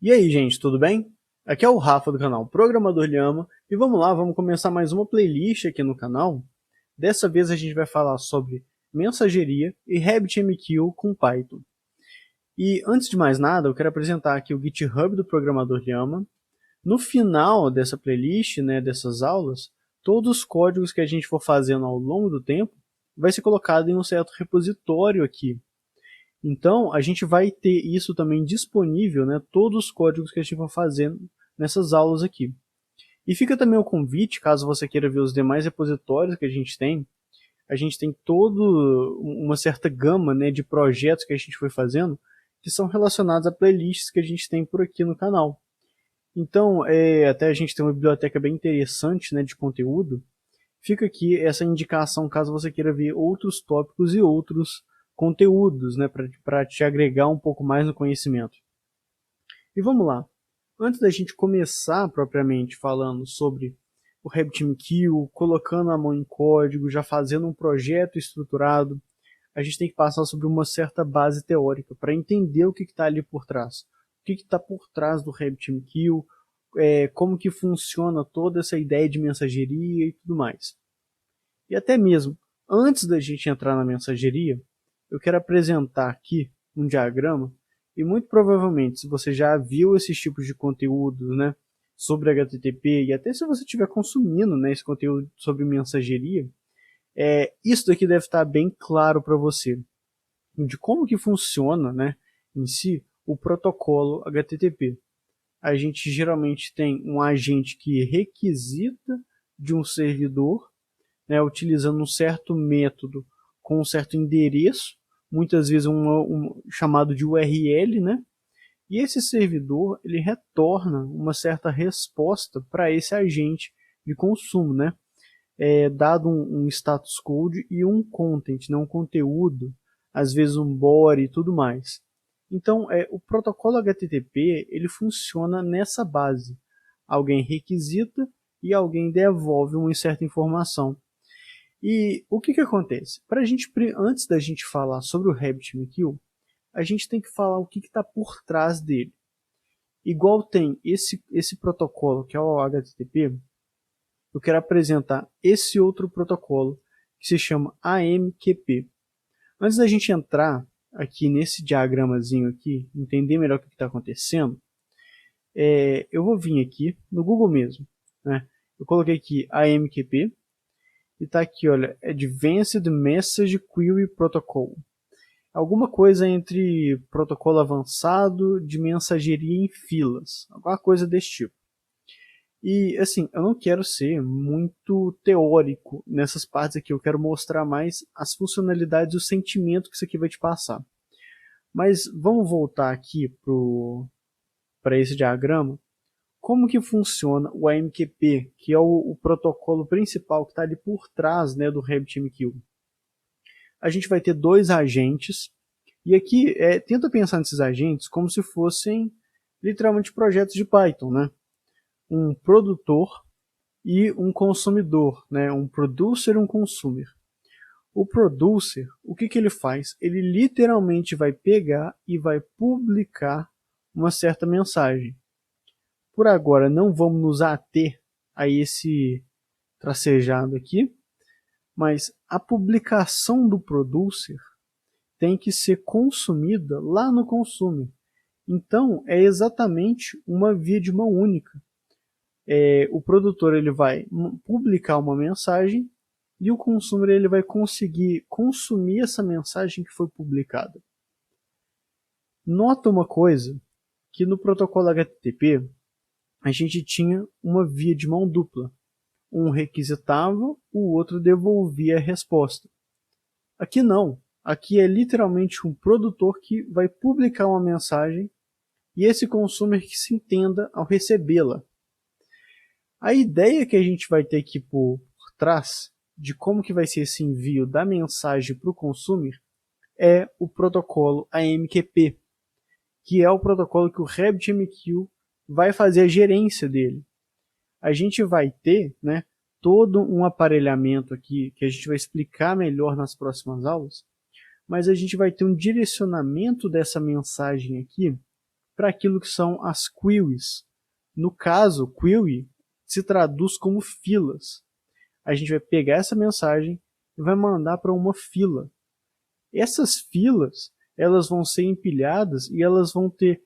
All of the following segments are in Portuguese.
E aí, gente, tudo bem? Aqui é o Rafa do canal Programador Lhama e vamos lá, vamos começar mais uma playlist aqui no canal. Dessa vez a gente vai falar sobre mensageria e RabbitMQ com Python. E antes de mais nada, eu quero apresentar aqui o GitHub do Programador Lhama. No final dessa playlist, dessas aulas, todos os códigos que a gente for fazendo ao longo do tempo vai ser colocado em um certo repositório aqui. Então, a gente vai ter isso também disponível, todos os códigos que a gente for fazendo nessas aulas aqui. E fica também o convite, caso você queira ver os demais repositórios que a gente tem toda uma certa gama de projetos que a gente foi fazendo, que são relacionados a playlists que a gente tem por aqui no canal. Então, até a gente tem uma biblioteca bem interessante de conteúdo. Fica aqui essa indicação caso você queira ver outros tópicos e outros conteúdos, para te agregar um pouco mais no conhecimento. E vamos lá. Antes da gente começar propriamente falando sobre o RabbitMQ, colocando a mão em código, já fazendo um projeto estruturado, a gente tem que passar sobre uma certa base teórica para entender o que está ali por trás. O que está por trás do RabbitMQ, como que funciona toda essa ideia de mensageria e tudo mais. E até mesmo, antes da gente entrar na mensageria, eu quero apresentar aqui um diagrama, e muito provavelmente, se você já viu esses tipos de conteúdo sobre HTTP, e até se você estiver consumindo esse conteúdo sobre mensageria, isso daqui deve estar bem claro para você, de como que funciona em si o protocolo HTTP. A gente geralmente tem um agente que requisita de um servidor, utilizando um certo método com um certo endereço, muitas vezes um chamado de URL, e esse servidor ele retorna uma certa resposta para esse agente de consumo, dado um status code e um content, um conteúdo, às vezes um body e tudo mais. Então, o protocolo HTTP ele funciona nessa base. Alguém requisita e alguém devolve uma certa informação. E o que acontece? Antes da gente falar sobre o RabbitMQ, a gente tem que falar o que está por trás dele. Igual tem esse protocolo que é o HTTP, eu quero apresentar esse outro protocolo que se chama AMQP. Antes da gente entrar aqui nesse diagramazinho aqui, entender melhor o que está acontecendo, eu vou vir aqui no Google mesmo. Eu coloquei aqui AMQP, e está aqui, olha, Advanced Message Query Protocol. Alguma coisa entre protocolo avançado de mensageria em filas. Alguma coisa desse tipo. E, assim, eu não quero ser muito teórico nessas partes aqui. Eu quero mostrar mais as funcionalidades e o sentimento que isso aqui vai te passar. Mas vamos voltar aqui para esse diagrama. Como que funciona o AMQP, que é o protocolo principal que está ali por trás do RabbitMQ? A gente vai ter dois agentes, e aqui tenta pensar nesses agentes como se fossem literalmente projetos de Python, um produtor e um consumidor, um producer e um consumer. O producer, o que ele faz? Ele literalmente vai pegar e vai publicar uma certa mensagem. Por agora, não vamos nos ater a esse tracejado aqui, mas a publicação do producer tem que ser consumida lá no consumer. Então, é exatamente uma via de mão única. O produtor ele vai publicar uma mensagem e o consumer ele vai conseguir consumir essa mensagem que foi publicada. Nota uma coisa, que no protocolo HTTP, a gente tinha uma via de mão dupla. Um requisitava, o outro devolvia a resposta. Aqui não. Aqui é literalmente um produtor que vai publicar uma mensagem e esse consumer que se entenda ao recebê-la. A ideia que a gente vai ter aqui por trás de como que vai ser esse envio da mensagem para o consumer é o protocolo AMQP, que é o protocolo que o RabbitMQ vai fazer a gerência dele. A gente vai ter todo um aparelhamento aqui que a gente vai explicar melhor nas próximas aulas, mas a gente vai ter um direcionamento dessa mensagem aqui para aquilo que são as queries. No caso, query se traduz como filas. A gente vai pegar essa mensagem e vai mandar para uma fila. Essas filas, elas vão ser empilhadas e elas vão ter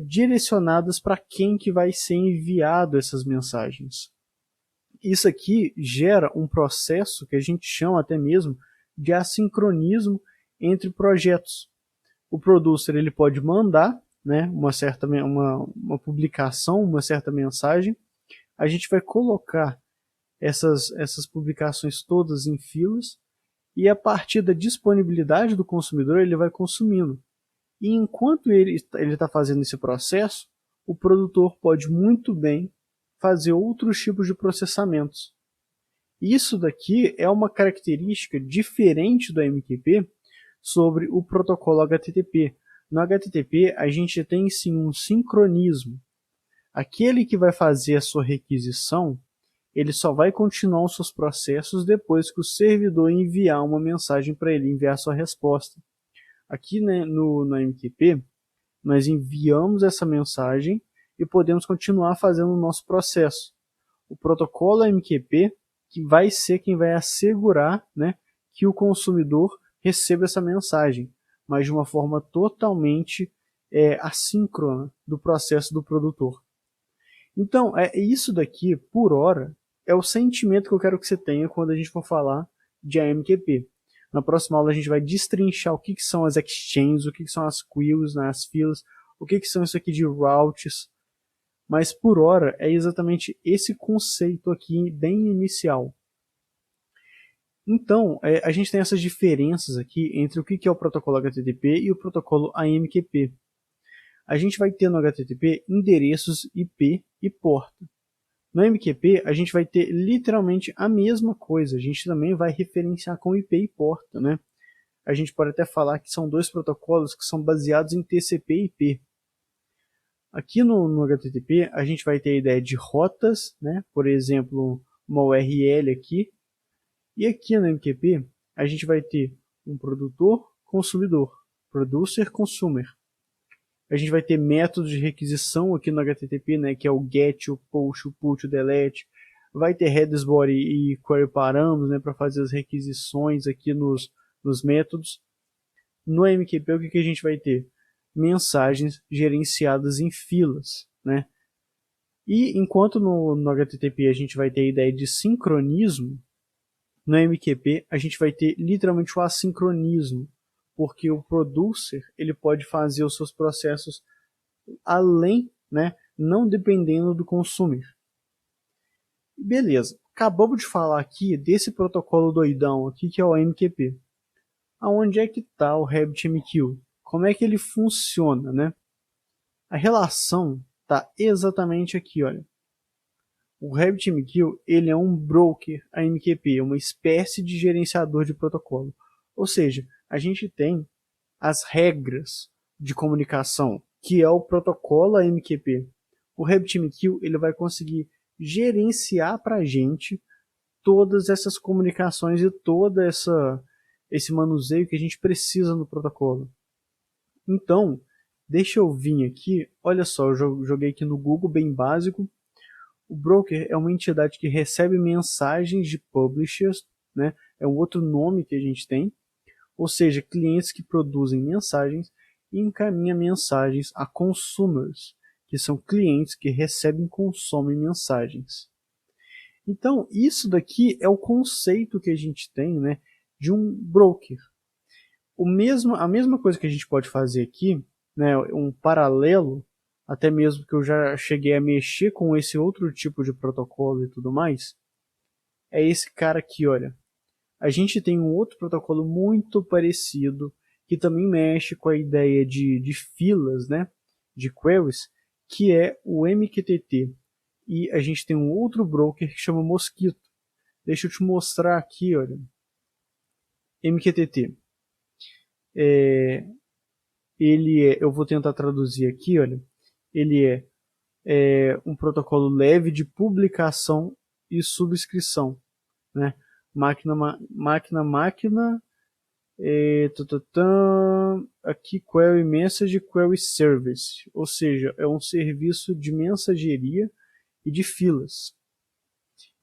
direcionadas para quem que vai ser enviado essas mensagens. Isso aqui gera um processo que a gente chama até mesmo de assincronismo entre projetos. O producer ele pode mandar, né, uma publicação, uma certa mensagem. A gente vai colocar essas publicações todas em filas e a partir da disponibilidade do consumidor ele vai consumindo. E enquanto ele está fazendo esse processo, o produtor pode muito bem fazer outros tipos de processamentos. Isso daqui é uma característica diferente do AMQP sobre o protocolo HTTP. No HTTP a gente tem sim um sincronismo. Aquele que vai fazer a sua requisição, ele só vai continuar os seus processos depois que o servidor enviar uma mensagem para ele, enviar sua resposta. Aqui, né, no AMQP, nós enviamos essa mensagem e podemos continuar fazendo o nosso processo. O protocolo AMQP que vai ser quem vai assegurar, né, que o consumidor receba essa mensagem, mas de uma forma totalmente assíncrona do processo do produtor. Então, isso daqui, por hora, é o sentimento que eu quero que você tenha quando a gente for falar de AMQP. Na próxima aula a gente vai destrinchar o que são as exchanges, o que são as queues, né, as filas, o que são isso aqui de routes. Mas por hora é exatamente esse conceito aqui bem inicial. Então, a gente tem essas diferenças aqui entre o que é o protocolo HTTP e o protocolo AMQP. A gente vai ter no HTTP endereços IP e porta. No AMQP a gente vai ter literalmente a mesma coisa, a gente também vai referenciar com IP e porta, né? A gente pode até falar que são dois protocolos que são baseados em TCP e IP. Aqui no HTTP a gente vai ter a ideia de rotas, né? Por exemplo, uma URL aqui. E aqui no AMQP a gente vai ter um produtor, consumidor, producer, consumer. A gente vai ter métodos de requisição aqui no HTTP, né, que é o get, o post, o put, o delete. Vai ter headers body e query params, né, para fazer as requisições aqui nos métodos. No AMQP o que a gente vai ter? Mensagens gerenciadas em filas, né? E enquanto no HTTP a gente vai ter a ideia de sincronismo, no AMQP a gente vai ter literalmente o assincronismo, porque o producer ele pode fazer os seus processos além, né, não dependendo do consumer. Beleza, acabamos de falar aqui desse protocolo doidão aqui que é o AMQP. Aonde é que está o RabbitMQ? Como é que ele funciona, né? A relação está exatamente aqui, olha. O RabbitMQ ele é um broker AMQP, uma espécie de gerenciador de protocolo. Ou seja, a gente tem as regras de comunicação, que é o protocolo AMQP. O RabbitMQ ele vai conseguir gerenciar para a gente todas essas comunicações e todo esse manuseio que a gente precisa no protocolo. Então, deixa eu vir aqui, olha só, eu joguei aqui no Google bem básico. O broker é uma entidade que recebe mensagens de publishers, né? É um outro nome que a gente tem, ou seja, clientes que produzem mensagens e encaminham mensagens a consumers, que são clientes que recebem e consomem mensagens. Então, isso daqui é o conceito que a gente tem, né, de um broker. A mesma coisa que a gente pode fazer aqui, né, um paralelo, até mesmo que eu já cheguei a mexer com esse outro tipo de protocolo e tudo mais, é esse cara aqui, olha. A gente tem um outro protocolo muito parecido, que também mexe com a ideia de filas, né, de queries, que é o MQTT. E a gente tem um outro broker que chama Mosquito. Deixa eu te mostrar aqui, olha. MQTT. Eu vou tentar traduzir aqui, olha. Ele é um protocolo leve de publicação e subscrição, né? Máquina Aqui query message, query service, ou seja, é um serviço de mensageria e de filas.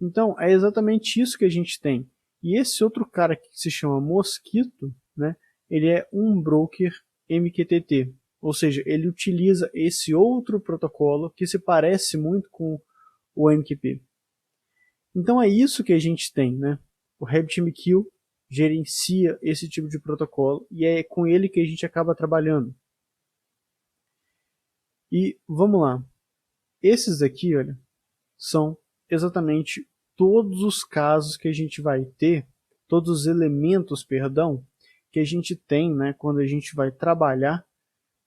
Então é exatamente isso que a gente tem. E esse outro cara que se chama Mosquito, né, ele é um broker MQTT, ou seja, ele utiliza esse outro protocolo que se parece muito com o MQP. Então é isso que a gente tem, né? O RabbitMQ gerencia esse tipo de protocolo e é com ele que a gente acaba trabalhando. E vamos lá. Esses aqui, olha, são exatamente todos os casos que a gente vai ter, todos os elementos, perdão, que a gente tem, né, quando a gente vai trabalhar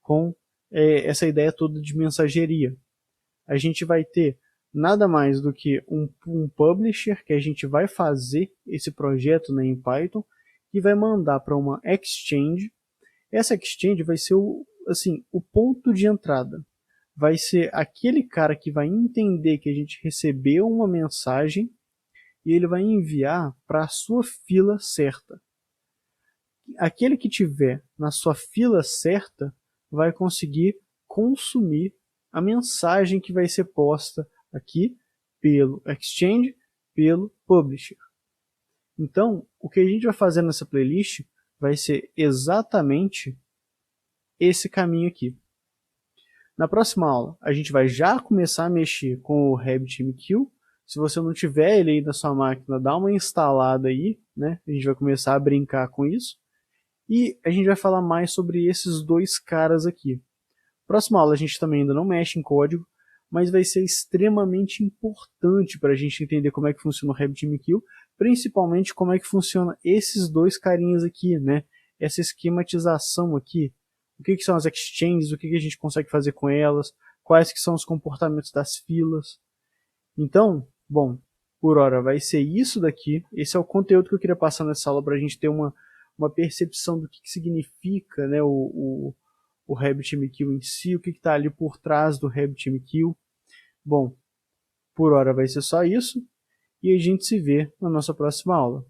com essa ideia toda de mensageria. A gente vai ter nada mais do que um publisher que a gente vai fazer esse projeto, né, em Python e vai mandar para uma exchange. Essa exchange vai ser o ponto de entrada. Vai ser aquele cara que vai entender que a gente recebeu uma mensagem e ele vai enviar para a sua fila certa. Aquele que tiver na sua fila certa vai conseguir consumir a mensagem que vai ser posta aqui pelo Exchange, pelo Publisher. Então, o que a gente vai fazer nessa playlist vai ser exatamente esse caminho aqui. Na próxima aula, a gente vai já começar a mexer com o RabbitMQ. Se você não tiver ele aí na sua máquina, dá uma instalada aí, né? A gente vai começar a brincar com isso. E a gente vai falar mais sobre esses dois caras aqui. Próxima aula a gente também ainda não mexe em código, mas vai ser extremamente importante para a gente entender como é que funciona o RabbitMQ, principalmente como é que funciona esses dois carinhas aqui, né? Essa esquematização aqui. O que são as exchanges, o que a gente consegue fazer com elas, quais que são os comportamentos das filas. Então, bom, por hora vai ser isso daqui. Esse é o conteúdo que eu queria passar nessa aula para a gente ter uma percepção do que significa, né, o RabbitMQ em si, o que está ali por trás do RabbitMQ. Bom, por hora vai ser só isso e a gente se vê na nossa próxima aula.